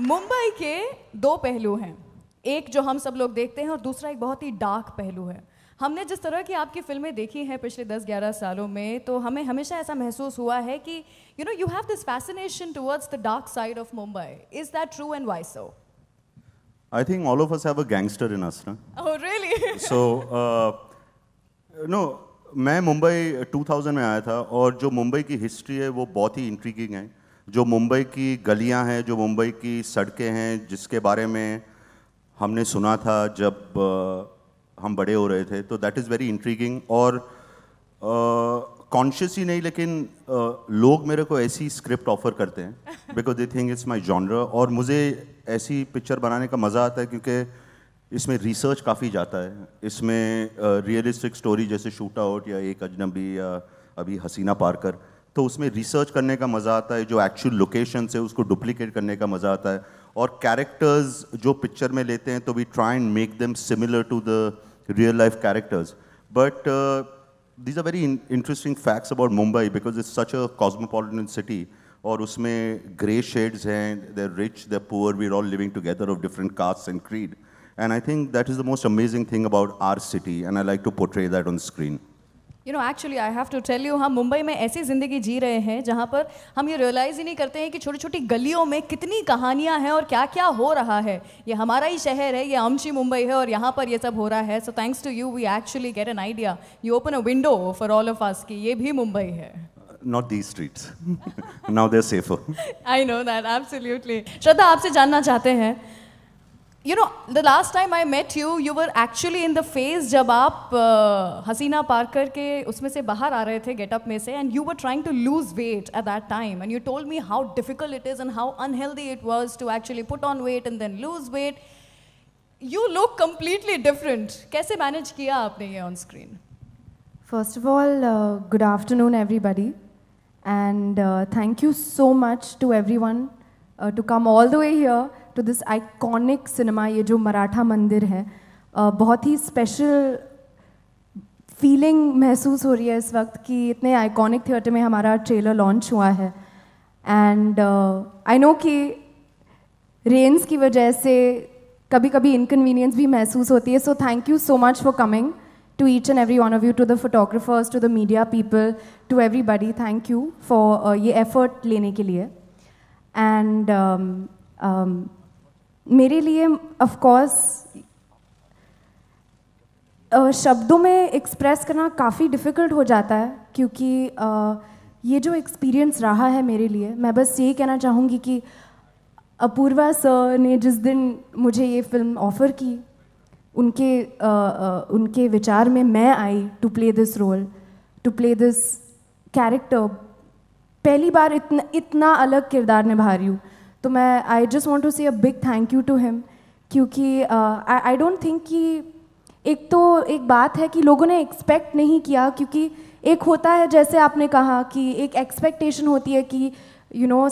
मुंबई के दो पहलू हैं, एक जो हम सब लोग देखते हैं और दूसरा एक बहुत ही डार्क पहलू है। हमने जिस तरह की आपकी फिल्में देखी हैं पिछले 10-11 सालों में, तो हमें हमेशा ऐसा महसूस हुआ है कि you have this fascination towards the dark side of Mumbai. Is that true and why so? I think all of us have a gangster in us, na? Oh, really? So, no, मैं मुंबई 2000 में आया था और जो मुंबई की history है वो बहुत ही इंट्रीगिंग है। जो मुंबई की गलियां हैं, जो मुंबई की सड़कें हैं, जिसके बारे में हमने सुना था जब हम बड़े हो रहे थे, तो दैट इज़ वेरी इंट्रीगिंग। और कॉन्शियस ही नहीं, लेकिन लोग मेरे को ऐसी स्क्रिप्ट ऑफर करते हैं because they think it's my genre, और मुझे ऐसी पिक्चर बनाने का मज़ा आता है क्योंकि इसमें रिसर्च काफ़ी जाता है। इसमें रियलिस्टिक स्टोरी जैसे शूट आउट या एक अजनबी या अभी हसीना पारकर, तो उसमें रिसर्च करने का मज़ा आता है। जो एक्चुअल लोकेशन है उसको डुप्लीकेट करने का मज़ा आता है, और कैरेक्टर्स जो पिक्चर में लेते हैं तो we try and make them similar to the real life characters. But these are very interesting facts about Mumbai because it's such a cosmopolitan city, और उसमें grey shades हैं, they're rich, they're poor, we're all living together of different castes and creed, and I think that is the most amazing thing about our city, and I like to portray that on screen. Actually, I have to tell you, हम मुंबई में ऐसी ज़िंदगी जी रहे हैं जहाँ पर हम ये रियलाइज़ ही नहीं करते हैं कि छोटी छोटी गलियों में कितनी कहानियाँ हैं और क्या क्या हो रहा है। ये हमारा ही शहर है, ये आमची मुंबई है और यहाँ पर ये सब हो रहा है। So thanks to you we actually get an idea, you open a window for all of us कि ये भी मुंबई है। Not these streets. Now they're safer. I know that, absolutely. श्रद्धा, आपसे जानना चाहते हैं, the last time I met you, you were actually in the phase जब आप हसीना पारकर के उसमें से बाहर आ रहे थे, गेटअप में से, and you were trying to lose weight at that time, and you told me how difficult it is and how unhealthy it was to actually put on weight and then lose weight. You look completely different. कैसे manage किया आपने ये on screen? First of all, good afternoon everybody, and thank you so much to everyone to come all the way here to this iconic cinema, ये जो मराठा मंदिर है। बहुत ही special feeling महसूस हो रही है इस वक्त कि इतने आइकॉनिक थिएटर में हमारा ट्रेलर लॉन्च हुआ है, एंड आई नो कि रेन्स की वजह से कभी कभी इनकन्वीनियंस भी महसूस होती है। So thank you so much for coming, to each and every one of you, to the photographers, to the media people, to everybody, thank you for ये effort लेने के लिए। And मेरे लिए of course शब्दों में एक्सप्रेस करना काफ़ी डिफ़िकल्ट हो जाता है, क्योंकि ये जो एक्सपीरियंस रहा है मेरे लिए, मैं बस यही कहना चाहूँगी कि अपूर्वा सर ने जिस दिन मुझे ये फिल्म ऑफ़र की, उनके विचार में मैं I to play this role, to play this character. पहली बार इतना अलग किरदार निभा रही हूँ, तो मैं आई just want to say a big thank you to him, क्योंकि आई डोंट थिंक कि एक बात है कि लोगों ने एक्सपेक्ट नहीं किया, क्योंकि एक होता है जैसे आपने कहा कि एक एक्सपेक्टेशन होती है कि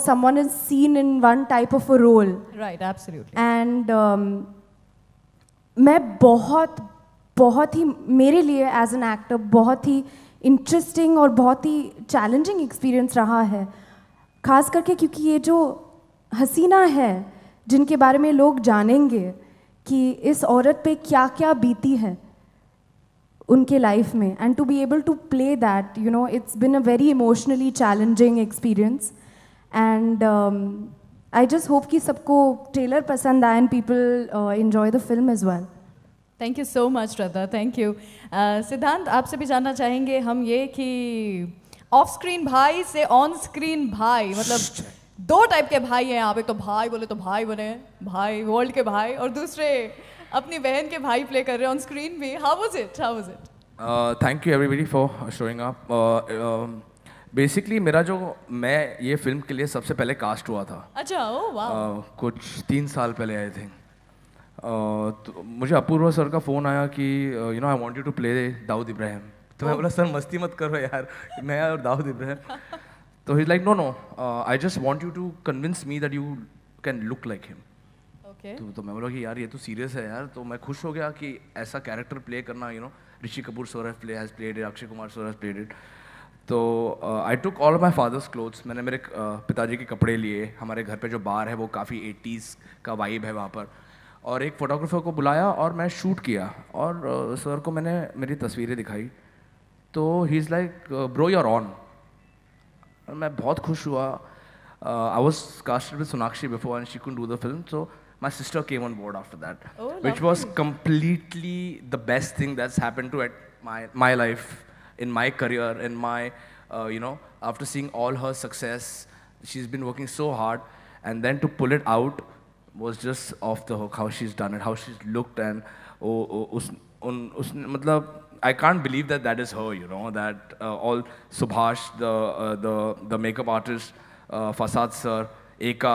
someone is seen in one type of a role. Right, absolutely. And मैं बहुत ही मेरे लिए एज एन एक्टर बहुत ही इंटरेस्टिंग और बहुत ही चैलेंजिंग एक्सपीरियंस रहा है, ख़ास करके क्योंकि ये जो हसीना है जिनके बारे में लोग जानेंगे कि इस औरत पे क्या क्या बीती है उनके लाइफ में, and to be able to play that, it's been a very emotionally challenging experience, and I just hope कि सबको ट्रेलर पसंद आए and people enjoy the film as well. Thank you so much, Shraddha. Thank you. सिद्धांत, आपसे भी जानना चाहेंगे हम ये कि ऑफ स्क्रीन भाई से ऑन स्क्रीन भाई, मतलब दो टाइप के भाई हैं आप, एक तो भाई बोले तो भाई बने, भाई वर्ल्ड के भाई, और दूसरे अपनी बहन के भाई प्ले कर रहे हैं ऑन स्क्रीन भी। How was it? How was it? Thank you everybody for showing up. Basically मैं ये फिल्म के लिए सबसे पहले कास्ट हुआ था। अच्छा, ओह वाह। कुछ 3 साल पहले आए थे। तो मुझे अपूर्वा सर का फ़ोन आया कि I want you to play Dawood Ibrahim. तो मैं बोला सर मस्ती मत करो यार, मैं और दाऊद इब्राहिम। तो he like no I just want you to convince me that you can look like him. Okay. तो मैं बोला कि यार ये तो सीरियस है यार। तो मैं खुश हो गया कि ऐसा कैरेक्टर प्ले करना, Rishi Kapoor sir has played it, Akshay Kumar sir has played it. तो I took all of my father's clothes, मैंने मेरे पिताजी के कपड़े लिए, हमारे घर पे जो बार है वो काफ़ी 80s का वाइब है वहाँ पर, और एक फोटोग्राफर को बुलाया और मैं शूट किया, और सर को मैंने मेरी तस्वीरें दिखाई, तो he is like bro you're on, और मैं बहुत खुश हुआ. I was casted with Sonakshi before and she couldn't do the film, so my sister came on board after that, which was completely the best thing that's happened to my life, in my career, in my after seeing all her success. She's been working so hard, and then to pull it out was just off the hook. How she's done it, how she's looked, and matlab, I can't believe that is her, that all Subhash, the makeup artist, Fasad sir, Eka,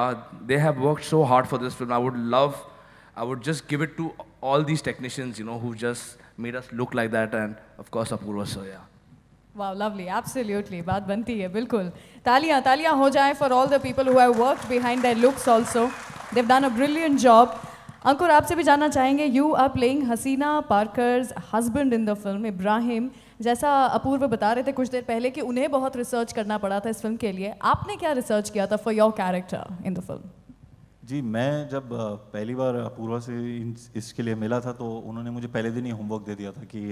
they have worked so hard for this film. I would just give it to all these technicians, who just made us look like that, and of course Apurva sir, yeah. Wow, lovely, absolutely. बात बनती है, बिल्कुल. तालियां हो जाए for all the people who have worked behind their looks also. They've done a brilliant job. अंकुर, आपसे भी जानना चाहेंगे, you are playing Hasina पारकर's husband in the film, Ibrahim. जैसा अपूर्व बता रहे थे कुछ देर पहले कि उन्हें बहुत रिसर्च करना पड़ा था इस फिल्म के लिए. आपने क्या रिसर्च किया था for your character in the film? जी, मैं जब पहली बार अपूर्वा से इसके लिए मिला था तो उन्होंने मुझे पहले दिन ही होमवर्क दे दिया था कि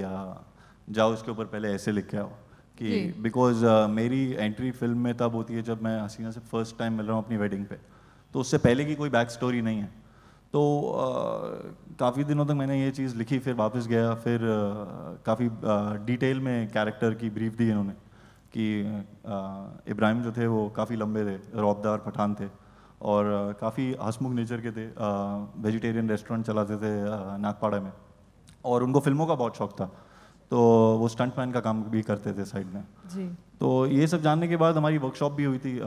जाओ इसके ऊपर पहले ऐसे लिख के आओ, कि बिकॉज मेरी एंट्री फिल्म में तब होती है जब मैं हसीना से फर्स्ट टाइम मिल रहा हूँ अपनी वेडिंग पे, तो उससे पहले की कोई बैक स्टोरी नहीं है. तो काफ़ी दिनों तक मैंने ये चीज़ लिखी, फिर वापस गया, फिर काफ़ी डिटेल में कैरेक्टर की ब्रीफ दी इन्होंने कि इब्राहिम जो थे वो काफ़ी लंबे थे, रौबदार पठान थे, और काफ़ी हंसमुख नेचर के थे, वेजिटेरियन रेस्टोरेंट चलाते थे नागपाड़ा में, और उनको फिल्मों का बहुत शौक था, तो वो स्टंटमैन का काम भी करते थे साइड में जी. तो ये सब जानने के बाद हमारी वर्कशॉप भी हुई थी,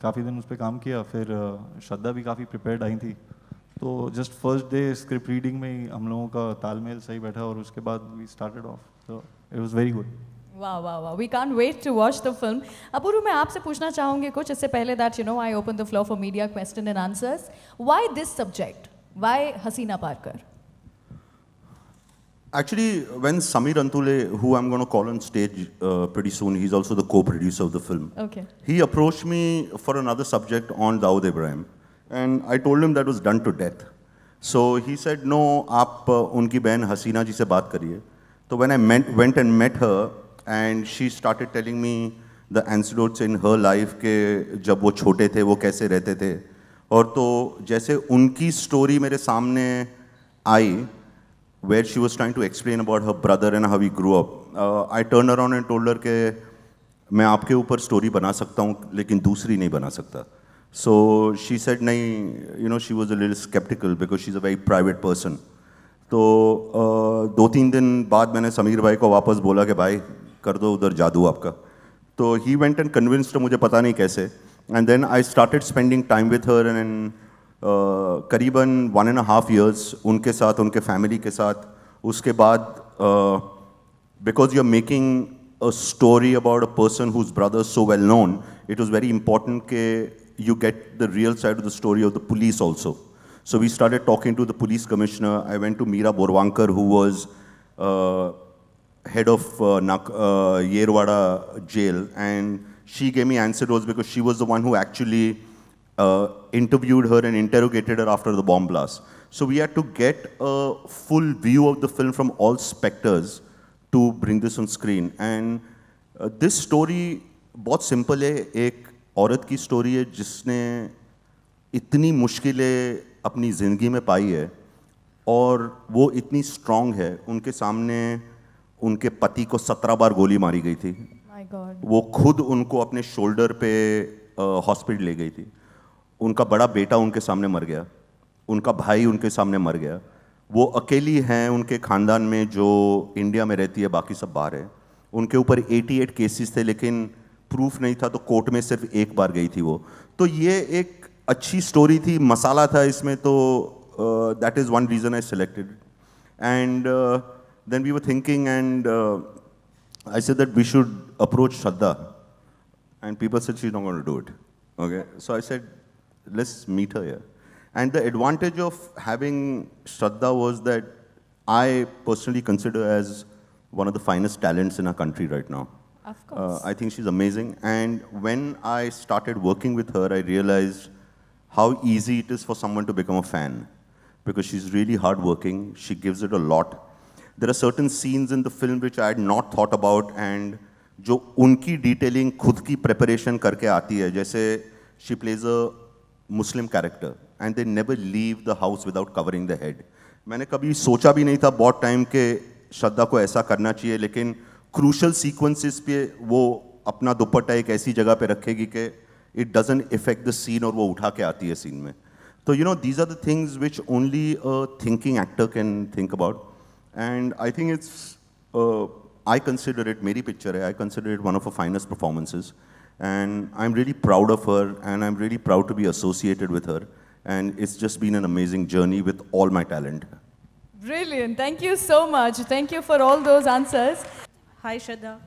काफ़ी दिन उस पर काम किया, फिर श्रद्धा भी काफ़ी प्रिपेयर्ड आई थी, तो just first day script reading में ही हम लोगों का तालमेल सही बैठा, और उसके बाद वी स्टार्टेड ऑफ, तो इट वाज वेरी गुड. वाह वाह वाह, we can't wait to watch the film. Apoorva, मैं आपसे पूछना चाहूँगी कुछ, इससे पहले that I open the floor for media question and answers. Why this subject, why Haseena Parkar? Actually, when Samir Antule, who I'm going to call on stage pretty soon, he's also the co-producer of the film. Okay. He approached me for another subject on Dawood Ibrahim, and I told him that was done to death. So he said, no, आप उनकी बहन हसीना जी से बात करिए. So when I went and met her, and she started telling me the anecdotes in her life के जब वो छोटे थे वो कैसे रहते थे, और तो जैसे उनकी स्टोरी मेरे सामने आई, where she was trying to explain about her brother and how he grew up, I turned around and told her कि मैं आपके ऊपर स्टोरी बना सकता हूँ लेकिन दूसरी नहीं बना सकता. So she said नहीं, she was a little skeptical because she's a very private person. तो 2-3 दिन बाद मैंने समीर भाई को वापस बोला कि भाई कर दो उधर जादू आपका. तो he went and convinced her, मुझे पता नहीं कैसे, and then I started spending time with her, and करीबन 1.5 years उनके साथ, उनके फैमिली के साथ. उसके बाद because you're making a story about a person whose brother is so well known, it was very important that you get the real side of the story of the police also. So we started talking to the police commissioner. I went to Meera Borwankar, who was head of Yerwada jail, and she gave me answers because she was the one who actually interviewed her and interrogated her after the bomb blast. So we had to get a full view of the film from all specters to bring this on screen. And this story बहुत simple है. एक औरत की story है जिसने इतनी मुश्किलें अपनी ज़िंदगी में पाई है, और वो इतनी स्ट्रॉन्ग है. उनके सामने उनके पति को 17 बार गोली मारी गई थी. My God. वो खुद उनको अपने शोल्डर पे हॉस्पिटल ले गई थी. उनका बड़ा बेटा उनके सामने मर गया, उनका भाई उनके सामने मर गया. वो अकेली हैं उनके ख़ानदान में जो इंडिया में रहती है, बाकी सब बाहर है. उनके ऊपर 88 केसेस थे, लेकिन प्रूफ नहीं था, तो कोर्ट में सिर्फ एक बार गई थी वो. तो ये एक अच्छी स्टोरी थी, मसाला था इसमें, तो that is one reason I selected. And then we were thinking, and I said that we should approach Shraddha, and people said she is not going to do it. Okay, so I said let's meet her here. And the advantage of having Shraddha was that I personally consider as one of the finest talents in our country right now. Of course. I think she's amazing. And when I started working with her, I realized how easy it is for someone to become a fan. Because she's really hardworking, she gives it a lot. There are certain scenes in the film which I had not thought about, and जो उनकी detailing खुद की preparation करके आती है, जैसे she plays a Muslim character, and they never leave the house without covering the head. मैंने कभी सोचा भी नहीं था बहुत टाइम के श्रद्धा को ऐसा करना चाहिए, लेकिन crucial sequences पे वो अपना दुपट्टा एक ऐसी जगह पे रखेगी कि it doesn't affect the scene और वो उठा के आती है scene में. So you know, these are the things which only a thinking actor can think about, and I think it's I consider it मेरी picture है, I consider it one of her finest performances, and I'm really proud of her, and I'm really proud to be associated with her, and it's just been an amazing journey with all my talent. Brilliant. Thank you so much. Thank you for all those answers. Hi, Shraddha.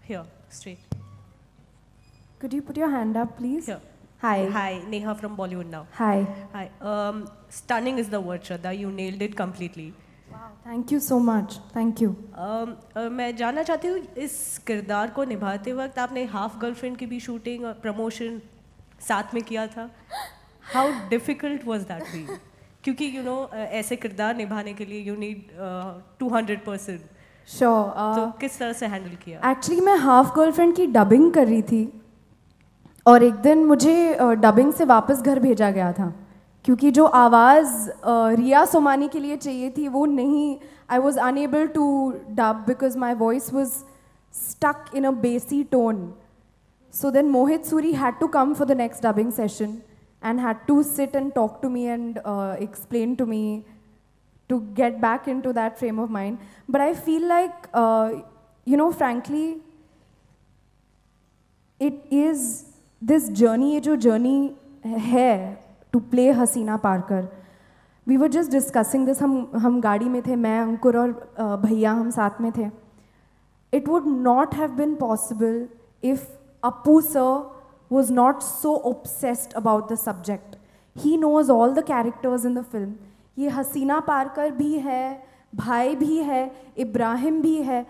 Here, straight. Could you put your hand up, please? Here. Hi. Hi, Neha from Bollywood Now. Hi. Hi. Stunning is the word, Shraddha. You nailed it completely. Wow. Thank you so much. Thank you. मैं जानना चाहती हूँ इस किरदार को निभाते वक्त आपने हाफ गर्लफ्रेंड की भी शूटिंग और प्रमोशन साथ में किया था. How difficult was that for you? क्योंकि you know ऐसे किरदार निभाने के लिए you need 200%. Sure. तो किस तरह से हैंडल किया? Actually मैं हाफ गर्लफ्रेंड की डबिंग कर रही थी और एक दिन मुझे डबिंग से वापस घर भेजा गया था क्योंकि जो आवाज़ रिया सोमानी के लिए चाहिए थी वो नहीं. I was unable to dub because my voice was stuck in a bassy tone. So then Mohit Suri had to come for the next dubbing session and had to sit and talk to me and explain to me to get back into that frame of mind. But I feel like, you know, frankly, it is this journey, ये जो journey है to play Hasina Parkar. We were just discussing this, हम गाड़ी में थे, मैं, अंकुर और भैया हम साथ में थे. It would not have been possible if Appu sir was not so obsessed about the subject. He knows all the characters in the film. ये हसीना पारकर भी है, भाई भी है, इब्राहिम भी है.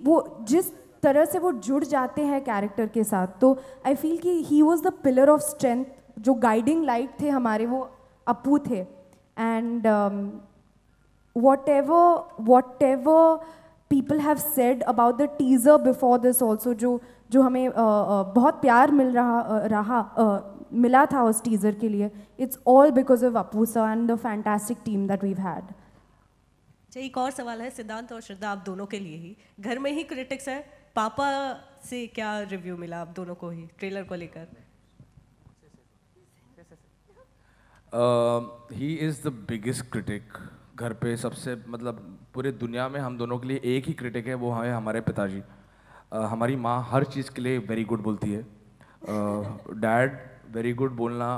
वो जिस तरह से वो जुड़ जाते हैं कैरेक्टर के साथ, तो आई फील कि he was the pillar of strength. जो गाइडिंग लाइट थे हमारे वो अप्पू थे. And whatever people have said about the teaser before this also, जो हमें बहुत प्यार मिला था उस टीज़र के लिए, it's all because of Appu sir and the fantastic team that weave had. एक और सवाल है सिद्धांत और श्रद्धा आप दोनों के लिए ही. घर में ही क्रिटिक्स है, पापा से क्या रिव्यू मिला आप दोनों को ही ट्रेलर को लेकर? He is the biggest critic घर पे. सबसे मतलब पूरे दुनिया में हम दोनों के लिए एक ही क्रिटिक है, वो है हमारे पिताजी. हमारी माँ हर चीज़ के लिए वेरी गुड बोलती है. डैड वेरी गुड बोलना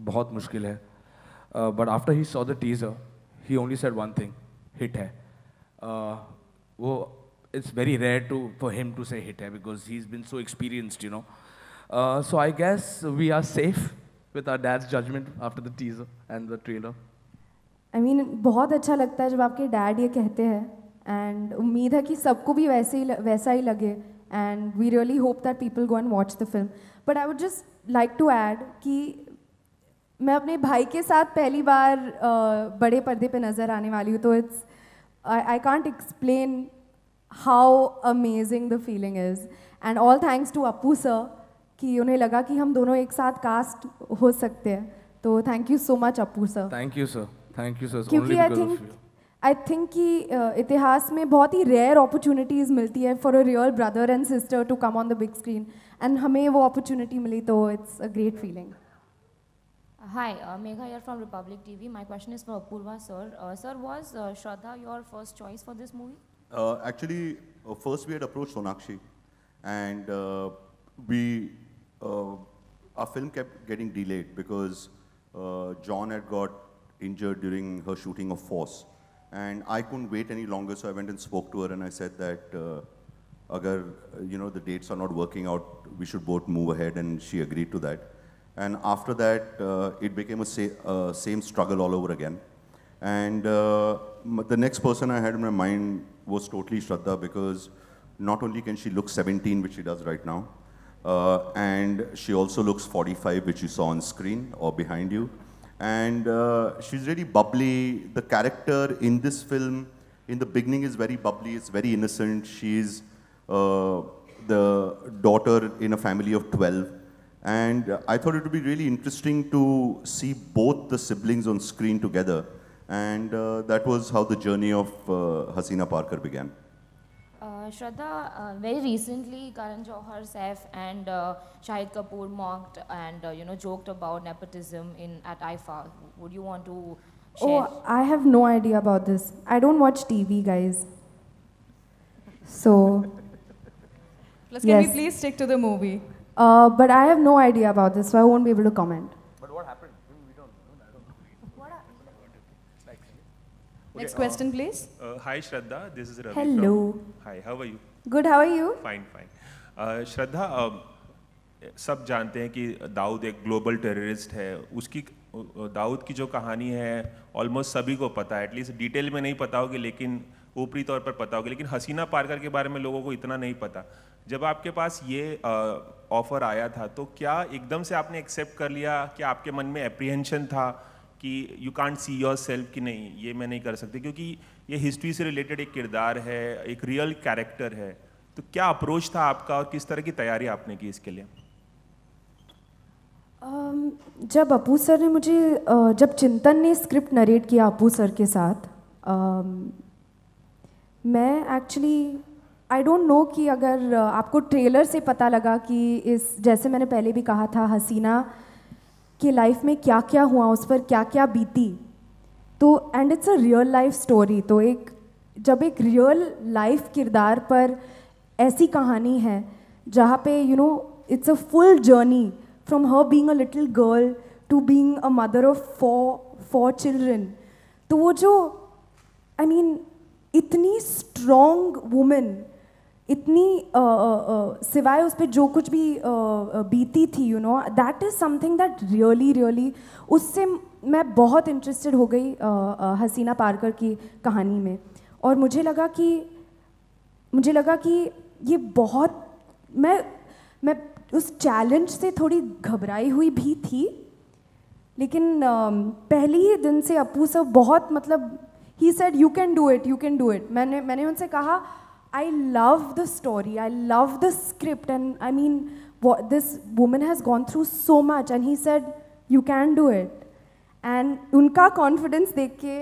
बहुत मुश्किल है. But after he saw the teaser he only said one thing, hit है. वो it's very rare to for him to say hit है because he is been so experienced, you know. So I guess we are safe with our dad's judgement after the teaser and the trailer. I mean बहुत अच्छा लगता है जब आपके dad ये कहते हैं, एंड उम्मीद है कि सबको भी वैसा ही लगे. And we really hope that people go and watch the film. But I would just like to add कि मैं अपने भाई के साथ पहली बार बड़े पर्दे पे नज़र आने वाली हूँ, तो it's I can't explain how amazing the feeling is. And all thanks to Appu sir कि उन्हें लगा कि हम दोनों एक साथ कास्ट हो सकते हैं. तो thank you so much Appu sir. Thank you sir. Thank you sir. क्योंकि आई थिंक कि इतिहास में बहुत ही रेयर अपॉर्चुनिटीज़ मिलती है for a real brother and sister to come on the big screen, and हमें वो अपॉर्चुनिटी मिली, तो it's a great feeling. Hi, Megha here from Republic TV. My question is for Apurva sir. Sir, was Shraddha your first choice for this movie? Actually, first we had approached Sonakshi, and our film kept getting delayed because John had got injured during her shooting of Force, and I couldn't wait any longer, so I went and spoke to her and I said that agar you know the dates are not working out, we should both move ahead, and she agreed to that. And after that, it became a same struggle all over again. And the next person I had in my mind was totally Shraddha, because not only can she look 17, which she does right now, and she also looks 45, which you saw on screen or behind you. And she's really bubbly. The character in this film, in the beginning, is very bubbly. It's very innocent. She's the daughter in a family of 12. And I thought it would be really interesting to see both the siblings on screen together. And that was how the journey of Hasina Parkar began. Shraddha, very recently, Karan Johar, Saif, and Shahid Kapoor mocked and joked about nepotism at IFA. Would you want to share? Oh, I have no idea about this. I don't watch TV, guys. So. Plus, can we please stick to the movie? But I have no idea about this, so I won't be able to comment. But what happened? We don't know. I don't know. Next question, please. Hi, Shraddha. This is Ravi. Hello. Hi, how are you? Good, how are you? Fine, fine. Shraddha, सब जानते हैं कि दाऊद एक global terrorist है. उसकी दाऊद की जो कहानी है ऑलमोस्ट सभी को पता है. एटलीस्ट डिटेल में नहीं पता होगी, लेकिन ऊपरी तौर पर पता होगी. लेकिन हसीना पारकर के बारे में लोगों को इतना नहीं पता. जब आपके पास ये ऑफर आया था, तो क्या एकदम से आपने एक्सेप्ट कर लिया? क्या आपके मन में एप्रीहेंशन था कि you can't see your self कि नहीं, ये मैं नहीं कर सकती, क्योंकि ये हिस्ट्री से रिलेटेड एक किरदार है, एक रियल कैरेक्टर है. तो क्या अप्रोच था आपका और किस तरह की तैयारी आपने की इसके लिए? जब अपू सर ने मुझे जब चिंतन ने स्क्रिप्ट नरेट किया अपू सर के साथ, मैं एक्चुअली आई डोंट नो कि अगर आपको ट्रेलर से पता लगा कि इस, जैसे मैंने पहले भी कहा था, हसीना की लाइफ में क्या क्या हुआ, उस पर क्या क्या बीती, तो and it's a real life story. तो जब एक रियल लाइफ किरदार पर ऐसी कहानी है जहाँ पे it's a full journey from her being a little girl to being a mother of four children, तो वो जो आई मीन इतनी स्ट्रॉन्ग वुमेन, इतनी सिवाय उस पर जो कुछ भी बीती थी, that is something that really उससे मैं बहुत इंटरेस्टेड हो गई हसीना पारकर की कहानी में. और मुझे लगा कि ये बहुत, मैं उस चैलेंज से थोड़ी घबराई हुई भी थी, लेकिन पहले ही दिन से अपू सर बहुत, मतलब he said you can do it. मैंने उनसे कहा I love the story, I love the script, and I mean, this woman has gone through so much, and he said, you can do it. And unka confidence dekh ke,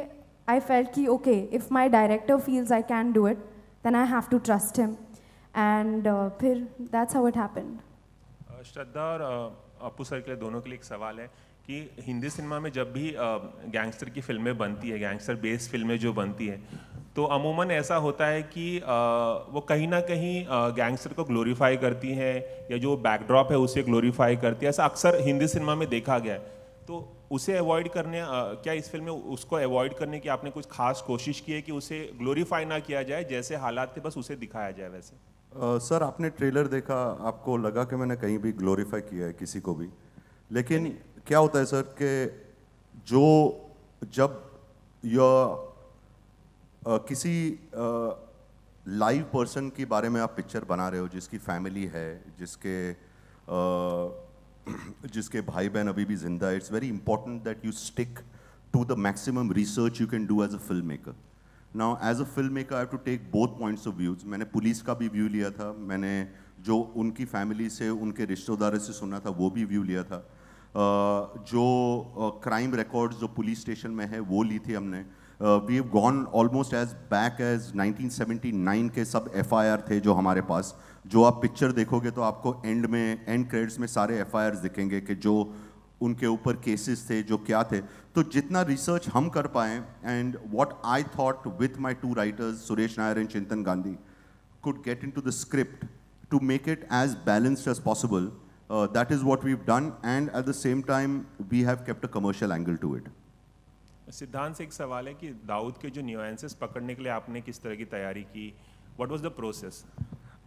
I felt ki, okay, if my director feels I can do it, then I have to trust him. And that's how it happened. श्रद्धा और अपू sir के लिए, दोनों के लिए एक सवाल है कि हिंदी सिनेमा में जब भी गैंगस्टर की फिल्में बनती है, गैंगस्टर बेस्ड फिल्में जो बनती है, तो अमूमन ऐसा होता है कि वो कहीं ना कहीं गैंगस्टर को ग्लोरीफाई करती हैं, या जो बैकड्रॉप है उसे ग्लोरीफाई करती है. ऐसा अक्सर हिंदी सिनेमा में देखा गया है. तो उसे अवॉइड करने, क्या इस फिल्म में उसको अवॉइड करने की आपने कुछ खास कोशिश की है कि उसे ग्लोरीफाई ना किया जाए, जैसे हालात थे बस उसे दिखाया जाए वैसे? सर, आपने ट्रेलर देखा, आपको लगा कि मैंने कहीं भी ग्लोरीफाई किया है किसी को भी? लेकिन क्या होता है सर कि जब किसी लाइव पर्सन के बारे में आप पिक्चर बना रहे हो, जिसकी फैमिली है, जिसके भाई बहन अभी भी जिंदा है, it's very important that you stick to the maximum research you can do as a film maker. Now as a film maker I have to take both points of views. मैंने police का भी view लिया था, मैंने जो उनकी family से, उनके रिश्तेदारों से सुना था वो भी व्यू लिया था, जो क्राइम रिकॉर्ड्स जो पुलिस स्टेशन में है वो ली थी हमने. We have gone almost as back as 1979 के सब FIR थे जो हमारे पास. जो आप पिक्चर देखोगे तो आपको एंड क्रेडिट्स में सारे FIRs दिखेंगे कि जो उनके ऊपर केसेस थे, जो क्या थे. तो जितना रिसर्च हम कर पाए, and what I thought with my two writers Suresh Nair and Chintan Gandhi could get into the script to make it as balanced as possible, that is what we've done, and at the same time we have kept a commercial angle to it. सिद्धांत से एक सवाल है कि दाऊद के जो nuances पकड़ने के लिए आपने किस तरह की तैयारी की? What was the process?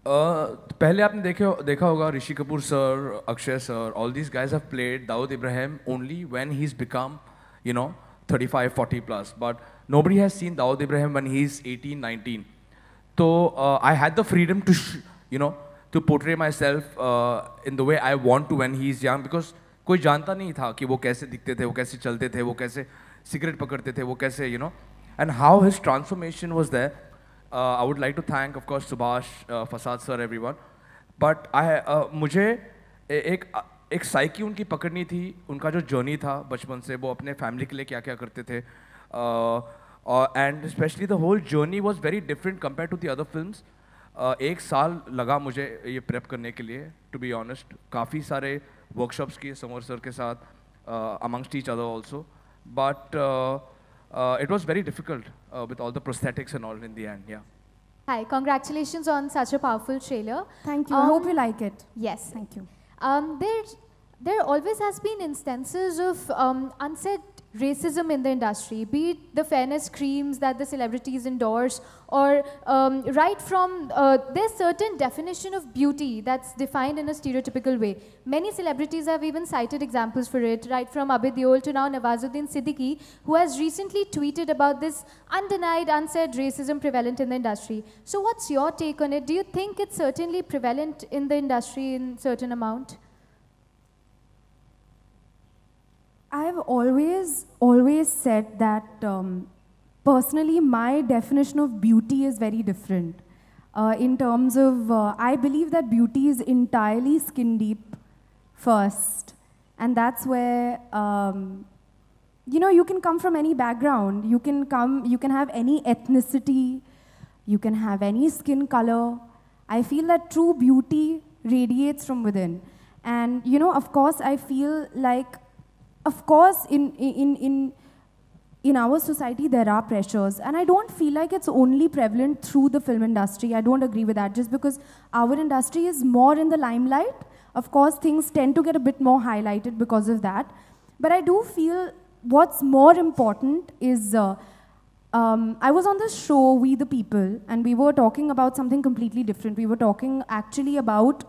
पहले आपने देखा होगा Rishi Kapoor sir, Akshay sir, all these guys have played Dawood Ibrahim only when he is become 35-40 plus, but nobody has seen Dawood Ibrahim when he is 18-19. तो I had the freedom to to portray myself in the way I want to when he is young, because कोई जानता नहीं था कि वो कैसे दिखते थे, वो कैसे चलते थे, वो कैसे सिगरेट पकड़ते थे, वो कैसे and how his transformation was there. I would like to thank of course Subhash, Fasad sir, everyone. But मुझे एक साइकी उनकी पकड़नी थी, उनका जो जर्नी था बचपन से, वो अपने फैमिली के लिए क्या क्या करते थे, and specially the whole journey was very different compare to the other films. एक साल लगा मुझे ये प्रेप करने के लिए, टू बी ऑनेस्ट. काफ़ी सारे वर्कशॉप्स किए समर सर के साथ, amongst each other also, but it was very difficult with all the prosthetics and all in the end. Yeah. Hi, congratulations on such a powerful trailer. Thank you. I hope you like it. Yes. Thank you. There always has been instances of unsaid racism in the industry, be it the fairness creams that the celebrities endorse, or right from there's certain definition of beauty that's defined in a stereotypical way. Many celebrities have even cited examples for it, right from Abid Deol to now Nawazuddin Siddiqui, who has recently tweeted about this undenied, unsaid racism prevalent in the industry. So what's your take on it? Do you think it's certainly prevalent in the industry in certain amount? I have always said that personally my definition of beauty is very different. In terms of, I believe that beauty is entirely skin deep first. And that's where, you can come from any background. You can have any ethnicity, you can have any skin color. I feel that true beauty radiates from within. And, of course, I feel like, of course, in our society, there are pressures. And I don't feel like it's only prevalent through the film industry. I don't agree with that. Just because our industry is more in the limelight, of course, things tend to get a bit more highlighted because of that. But I do feel what's more important is, I was on the show, We the People, and we were talking about something completely different. We were talking actually about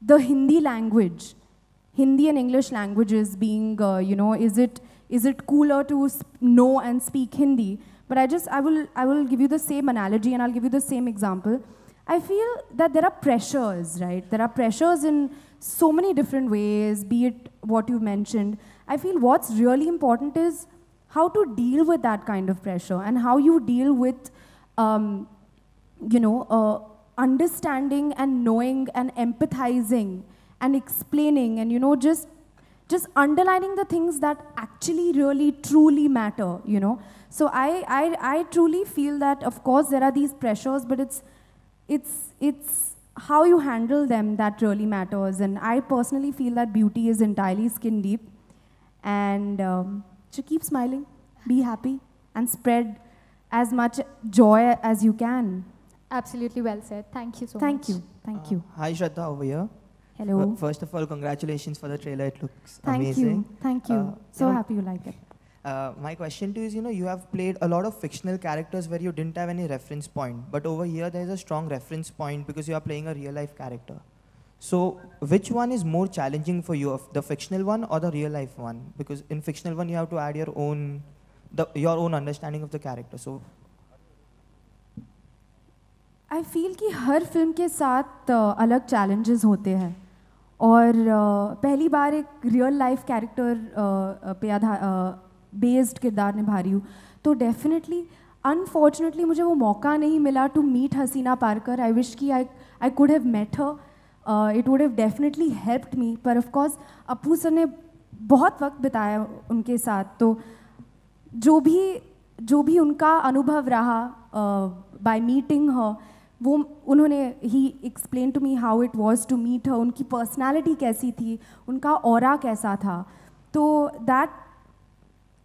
the Hindi language. Hindi and English languages being, is it cooler to know and speak Hindi? But I will give you the same analogy and I'll give you the same example. I feel that there are pressures, right? There are pressures in so many different ways, be it what you mentioned. I feel what's really important is how to deal with that kind of pressure and how you deal with, understanding and knowing and empathizing and explaining and, just underlining the things that actually really truly matter, So I truly feel that, of course, there are these pressures, but it's how you handle them that really matters. And I personally feel that beauty is entirely skin deep. And so keep smiling, be happy, and spread as much joy as you can. Absolutely well said. Thank you so much. Thank you. Hi, Shraddha, over here. Hello. First of all, congratulations for the trailer. It looks amazing. Thank you. So happy you like it. My question to you is, you have played a lot of fictional characters where you didn't have any reference point. But over here, there is a strong reference point because you are playing a real-life character. So which one is more challenging for you, the fictional one or the real-life one? Because in fictional one, you have to add your own understanding of the character. So I feel कि हर film के साथ अलग challenges होते हैं और पहली बार एक real life character पे based किरदार निभा रही हूँ तो definitely unfortunately मुझे वो मौका नहीं मिला to meet Haseena Parkar. I wish कि I could have met her. It would have definitely helped me. पर of course अप्पू सर ने बहुत वक्त बिताया उनके साथ तो जो भी उनका अनुभव रहा by meeting her वो उन्होंने he explained to me how it was to meet her. उनकी personality कैसी थी, उनका aura कैसा था. तो that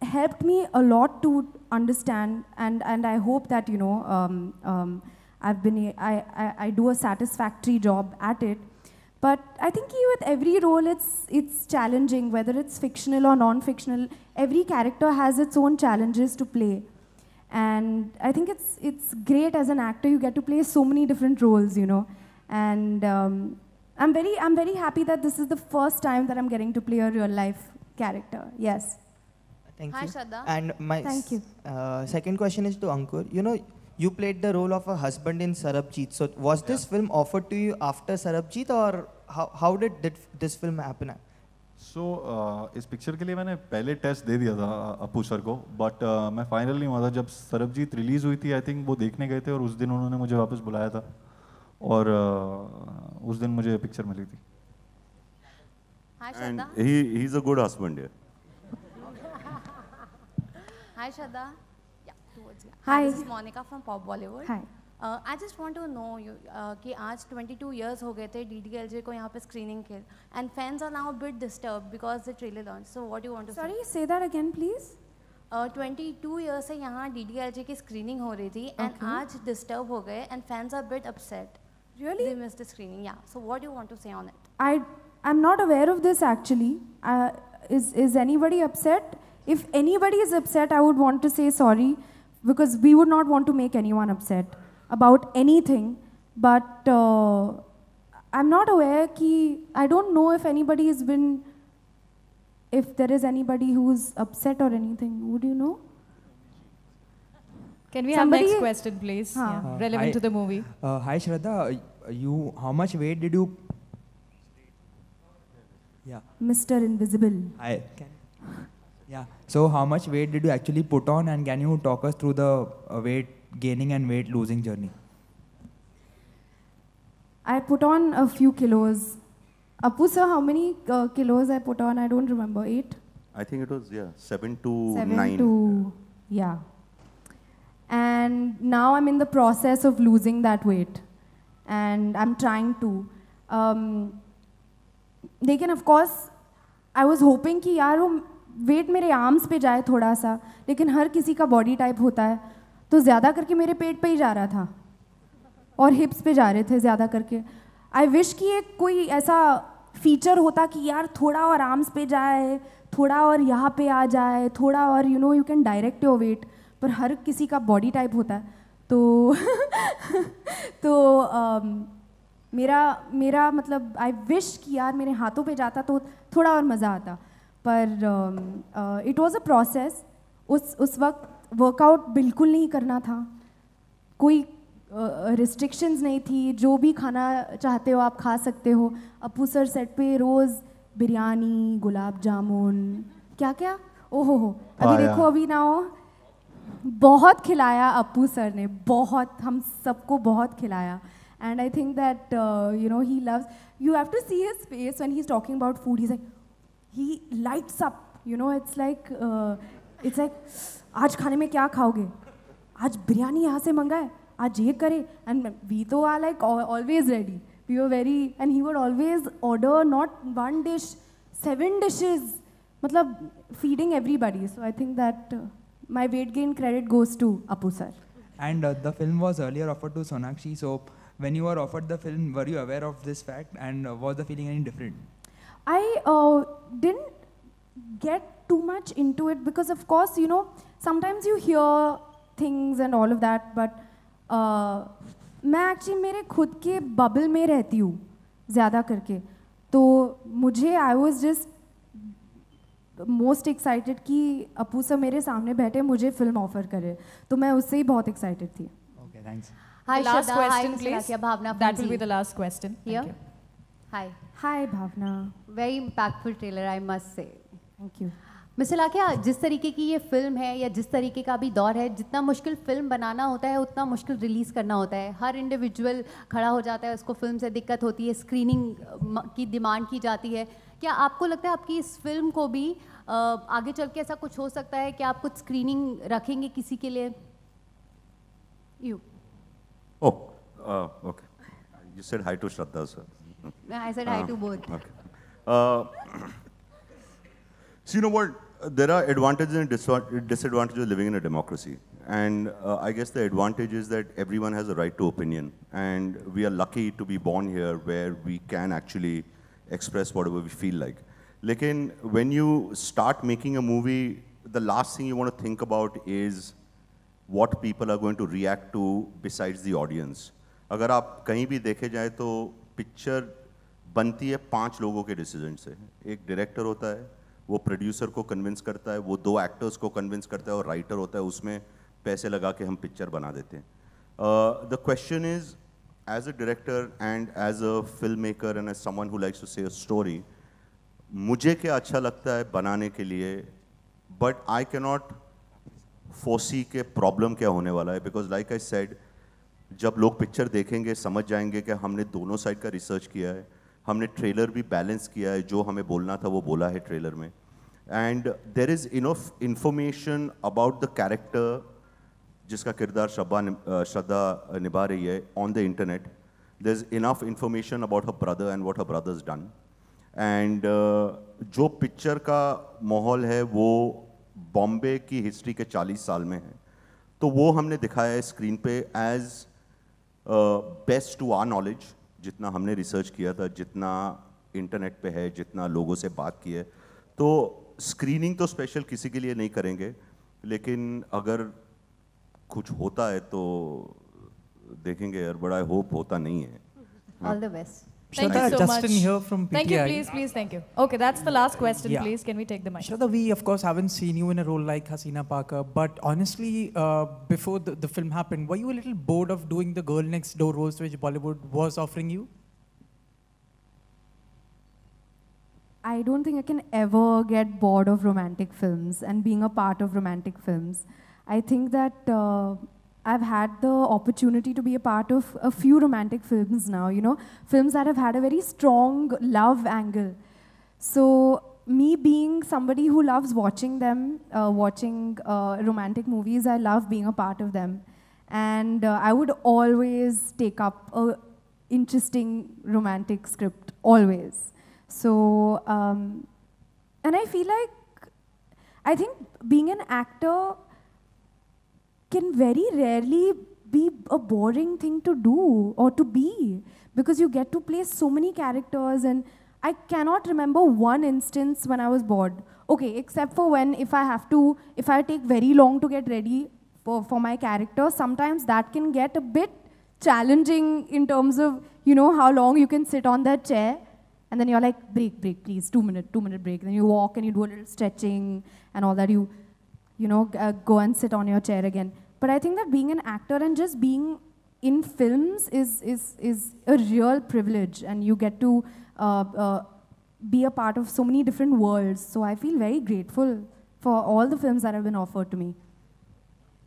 helped me a lot to understand and I hope that I do a satisfactory job at it. But I think with every role it's challenging, whether it's fictional or non-fictional. Every character has its own challenges to play. And I think it's great as an actor, you get to play so many different roles, And I'm very happy that this is the first time that I'm getting to play a real life character. Yes. Thank you. Hi, Shraddha. And my Thank you. Second question is to Ankur. you played the role of a husband in Sarabjit. So was this film offered to you after Sarabjit, or how did this film happen? So इस picture के लिए मैंने पहले test दे दिया था अपू sir को, but मैं final नहीं हुआ था. जब सरबजीत रिलीज हुई थी, आई थिंक वो देखने गए थे और उस दिन उन्होंने मुझे वापस बुलाया था और उस दिन मुझे पिक्चर मिली थी. Hi And Shraddha. he's a good husband, yeah. Hi Shraddha. Yeah, towards you. Hi. This is Monica from Pop Bollywood. Hi. I just want to know you कि आज 22 years हो गए थे DDLJ को यहाँ पे screening के, and fans are now a bit disturbed because the trailer launched. So what do you want to say? Sorry, say that again, please. 22 years से यहाँ DDLJ की screening हो रही थी, and आज disturb हो गए, and fans are a bit upset. Really? They missed the screening. Yeah. So what do you want to say on it? I'm not aware of this actually. Is anybody upset? If anybody is upset, I would want to say sorry, because we would not want to make anyone upset about anything. But I'm not aware I don't know if anybody has been, if there is anybody who's upset or anything. Would you know? Can we Somebody- have next question, please? Yeah, relevant to the movie. Hi Shraddha, how much weight did you? Yeah. Mr. Invisible. Yeah. So how much weight did you actually put on, and can you talk us through the weight gaining and weight losing journey? I put on a few kilos. Appu sir, how many kilos I put on? I don't remember. 8? I think it was 7 to 7 9. to, yeah. And now I'm in the process of losing that weight, and I'm trying to. लेकिन of course I was hoping कि यार वो wait मेरे arms पे जाए थोड़ा सा, लेकिन हर किसी का बॉडी टाइप होता है, तो ज़्यादा करके मेरे पेट पे ही जा रहा था और हिप्स पे जा रहे थे ज़्यादा करके. आई विश कि एक कोई ऐसा फीचर होता कि यार थोड़ा और आर्म्स पे जाए, थोड़ा और यहाँ पे आ जाए, थोड़ा और you can direct your weight, पर हर किसी का बॉडी टाइप होता है. तो मेरा मतलब आई विश कि यार मेरे हाथों पे जाता तो थोड़ा और मज़ा आता, पर इट वाज अ प्रोसेस. उस वक्त वर्कआउट बिल्कुल नहीं करना था, कोई रिस्ट्रिक्शंस नहीं थी, जो भी खाना चाहते हो आप खा सकते हो. अपू सर सेट पे रोज़ बिरयानी, गुलाब जामुन, क्या क्या, ओहो अभी देखो अभी ना हो, बहुत खिलाया अपू सर ने, बहुत, हम सबको बहुत खिलाया. And I think that, he loves, you have to see his face when he's talking about food. He's like, he lights up, it's like, आज खाने में क्या खाओगे? आज बिरयानी यहाँ से मंगाए, आज ये करे. And we तो are like always ready. We were very, and he would always order not one dish, 7 dishes. मतलब feeding everybody. So I think that my weight gain credit goes to Appu sir. And the film was earlier offered to Sonakshi, so when you were offered the film, were you aware of this fact, and was the feeling any different? I didn't get too much into it because, of course, sometimes you hear things and all of that, but मैं actually मेरे खुद के bubble में रहती हूँ ज़्यादा करके, तो मुझे I was just most excited कि अपू सर मेरे सामने बैठे मुझे फिल्म ऑफर करे, तो मैं उससे ही बहुत excited थी. Okay, thanks. Hi Last Shraddha, question, hi please. Mr. Bhavna. That will be the last question. Here. Thank you. Hi. Hi Bhavna. Very impactful trailer, I must say. Thank you. Mister Lakhia, जिस तरीके की ये film है या जिस तरीके का भी दौर है, जितना मुश्किल फिल्म बनाना होता है उतना मुश्किल रिलीज़ करना होता है. हर इंडिविजुअल खड़ा हो जाता है, उसको फिल्म से दिक्कत होती है, स्क्रीनिंग की डिमांड की जाती है. क्या आपको लगता है आपकी इस फिल्म को भी आगे चल के ऐसा कुछ हो सकता है कि आप कुछ स्क्रीनिंग रखेंगे किसी के लिए? You. Okay. You said hi to Shraddha, sir. I said hi to both. Okay. So you know what? There are advantages and disadvantages of living in a democracy. And I guess the advantage is that everyone has a right to opinion. And we are lucky to be born here where we can actually express whatever we feel like. Lekin, when you start making a movie, the last thing you want to think about is what people are going to react to besides the audience. अगर आप कहीं भी देखे जाए तो picture बनती है 5 लोगों के डिसीजन से. एक डायरेक्टर होता है, वो प्रोड्यूसर को कन्विंस करता है, वो 2 एक्टर्स को कन्विंस करता है, और राइटर होता है, उसमें पैसे लगा के हम पिक्चर बना देते हैं. The question is, as a director and as a filmmaker and as someone who likes to say a story, मुझे क्या अच्छा लगता है बनाने के लिए, but I cannot foresee के problem क्या होने वाला है, because like I said, जब लोग पिक्चर देखेंगे समझ जाएंगे कि हमने दोनों साइड का रिसर्च किया है, हमने ट्रेलर भी बैलेंस किया है, जो हमें बोलना था वो बोला है ट्रेलर में, and there is enough information about the character जिसका किरदार श्रद्धा निभा रही है on the internet. There is enough information about her brother and what her brother's done, and जो पिक्चर का माहौल है वो बॉम्बे की हिस्ट्री के 40 साल में है, तो वो हमने दिखाया है स्क्रीन पे as best to our knowledge, जितना हमने रिसर्च किया था, जितना इंटरनेट पे है, जितना लोगों से बात की है. तो स्क्रीनिंग तो स्पेशल किसी के लिए नहीं करेंगे, लेकिन अगर कुछ होता है तो देखेंगे यार, बट आई होप होता नहीं है. All the best. Thank you so Justin much. here from PTI. Thank you, please, thank you. Okay, that's the last question, Yeah. please. Can we take the mic? Shraddha, we of course haven't seen you in a role like Hasina Parker, but honestly, before the film happened, were you a little bored of doing the girl next door roles which Bollywood was offering you? I don't think I can ever get bored of romantic films and being a part of romantic films. I think that I've had the opportunity to be a part of a few romantic films now, you know, films that have had a very strong love angle. So me being somebody who loves watching them, watching romantic movies, I love being a part of them. And I would always take up a interesting romantic script, always. So, and I feel like, I think being an actor can very rarely be a boring thing to do or to be, because you get to play so many characters, and I cannot remember one instance when I was bored. Okay, except for when if I take very long to get ready for my character, sometimes that can get a bit challenging in terms of, you know, how long you can sit on that chair. And then you're like, break, please, 2 minute break. Then you walk and you do a little stretching and all that. You know, go and sit on your chair again. But I think that being an actor and just being in films is a real privilege, and you get to be a part of so many different worlds. So I feel very grateful for all the films that have been offered to me.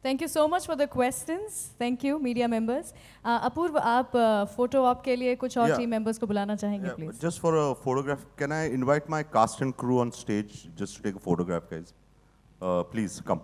Thank you so much for the questions. Thank you, media members. Apurva, आप photo op के लिए कुछ और team members को बुलाना चाहेंगे, please? Just for a photograph, can I invite my cast and crew on stage just to take a photograph, guys? Please come.